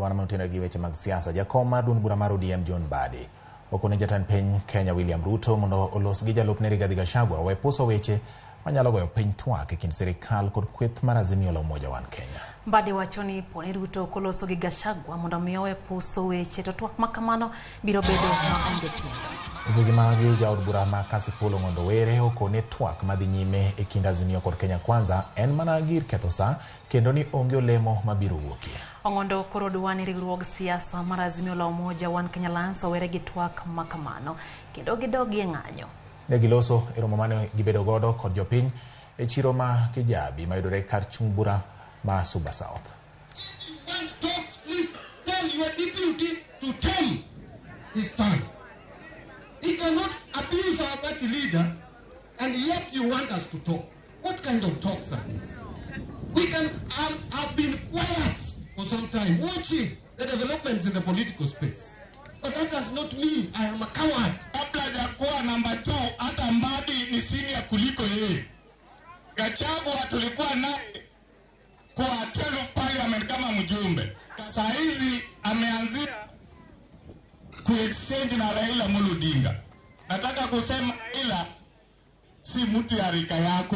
wana mtenda gi weche mag siasa jakom mar duond bura mar ODM John Mbadi okone jatend piny Kenya William Ruto mondo olos gi jalupne Rigathi Gachagua we puso weche manyalo goyo piny twak e kind sirikal kod kweth mar Azimio la Umoja Wan Kenya. Mbadi wacho ni poni Ruto koloso gi Gachagua mondo miyo we puso weche to twak makamano biro bedo ma onge tinde. Seche magi jaod bura ma Kasipul Ong'ondo Were okone twak madhi nyime e kind Azimio kod Kenya Kwanza en mana gir ketho saa kendo ni onge olemo mabiro wuokie. Ong'ondo koro dwani riwruog siasa mar Azimio la Umoja Wan Kenya Alliance owere gi twak makamano kendo gidogi e ng'anyo. Negiloso e romo mane gibedo godo kod jopiny e chiro ma Kijabi mayudore kar chung bura ma Suba South. If you want talks, please tell your deputy to tame his tongue. He cannot abuse our party leader and yet you want us to talk. What kind of talks are these? We can have been quiet for some time watching the developments in the political space. But that does not mean I am a coward. Kabla ya kuwa number 2 hata Mbadi ni senior kuliko yeye. Gachagua tulikuwa naye kwa 12 parliament kama mjumbe. Saa hizi ameanzia ku-exchange na Raila Odinga. Nataka kusema Raila si mtu ya rika yako.